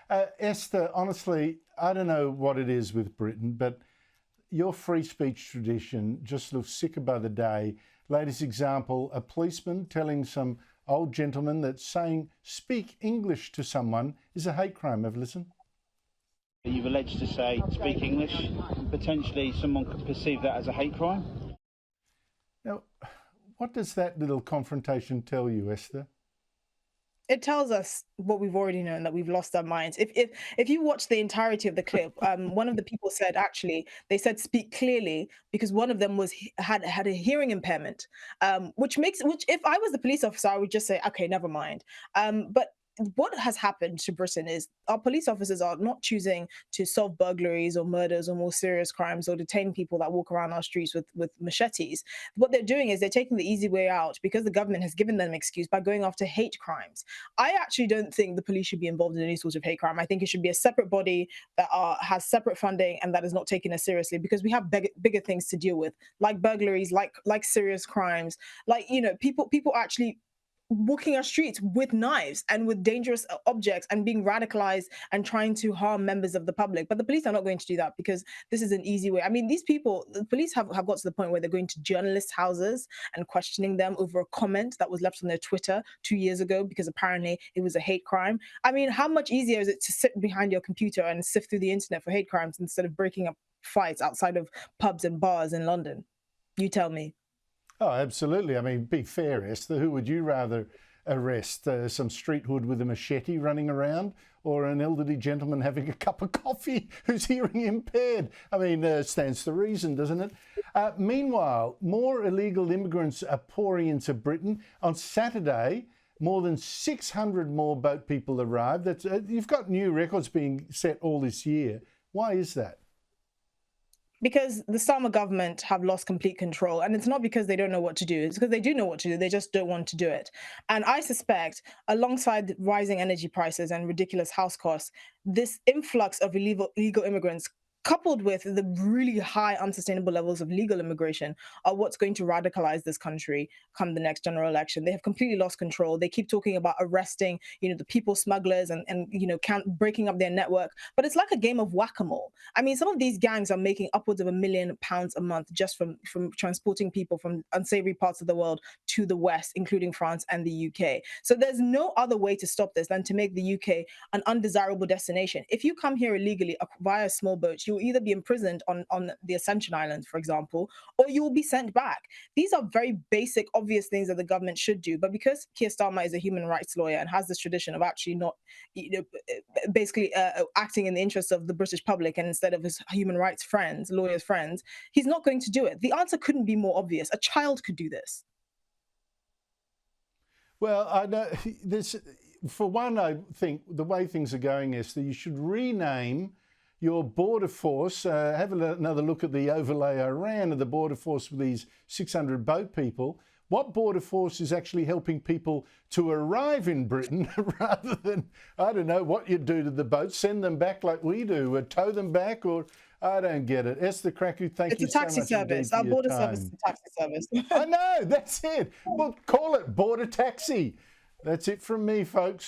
Esther, honestly, I don't know what it is with Britain, but your free speech tradition just looks sicker by the day. Latest example, a policeman telling some old gentleman that saying speak English to someone is a hate crime. Have a listen. You've alleged to say speak English. Potentially someone could perceive that as a hate crime. Now, what does that little confrontation tell you, Esther? It tells us what we've already known, that we've lost our minds. If you watch the entirety of the clip, one of the people said, actually they said speak clearly, because one of them had a hearing impairment, which if I was the police officer, I would just say, okay, never mind. But what has happened to Britain is our police officers are not choosing to solve burglaries or murders or more serious crimes or detain people that walk around our streets with machetes. What they're doing is they're taking the easy way out, because the government has given them an excuse, by going after hate crimes. I actually don't think the police should be involved in any sort of hate crime. I think it should be a separate body that has separate funding and that is not taken as seriously, because we have bigger things to deal with, like burglaries, like serious crimes, like, people actually walking our streets with knives and with dangerous objects and being radicalized and trying to harm members of the public. But the police are not going to do that, because this is an easy way. I mean, these people, the police have got to the point where they're going to journalists' houses and questioning them over a comment that was left on their Twitter 2 years ago, because apparently it was a hate crime. I mean, how much easier is it to sit behind your computer and sift through the internet for hate crimes instead of breaking up fights outside of pubs and bars in London? You tell me. Oh, absolutely. I mean, be fair, Esther, who would you rather arrest? Some street hood with a machete running around, or an elderly gentleman having a cup of coffee who's hearing impaired? I mean, stands to reason, doesn't it? Meanwhile, more illegal immigrants are pouring into Britain. On Saturday, more than 600 more boat people arrived. You've got new records being set all this year. Why is that? Because the Starmer government have lost complete control, and it's not because they don't know what to do. It's because they do know what to do. They just don't want to do it. And I suspect, alongside rising energy prices and ridiculous house costs, this influx of illegal immigrants, coupled with the really high unsustainable levels of legal immigration, are what's going to radicalize this country come the next general election. They have completely lost control. They keep talking about arresting, the people smugglers and breaking up their network. But it's like a game of whack-a-mole. I mean, some of these gangs are making upwards of £1 million a month just from transporting people from unsavory parts of the world to the West, including France and the UK. So there's no other way to stop this than to make the UK an undesirable destination. If you come here illegally via small boats, you'll either be imprisoned on the Ascension Islands, for example, or you will be sent back. These are very basic, obvious things that the government should do. But because Keir Starmer is a human rights lawyer and has this tradition of actually not, basically acting in the interests of the British public and instead of his human rights friends, lawyers' friends, he's not going to do it. The answer couldn't be more obvious. A child could do this. Well, I know this. For one, I think the way things are going, Esther, you should rename your border force. Have another look at the overlay I ran of the border force with these 600 boat people. What border force is actually helping people to arrive in Britain rather than, I don't know, what you do to the boats, send them back like we do, tow them back, or I don't get it. Esther Krakue, thank you so much. It's a taxi service. Our border service is a taxi service. I know, that's it. Well, call it border taxi. That's it from me, folks.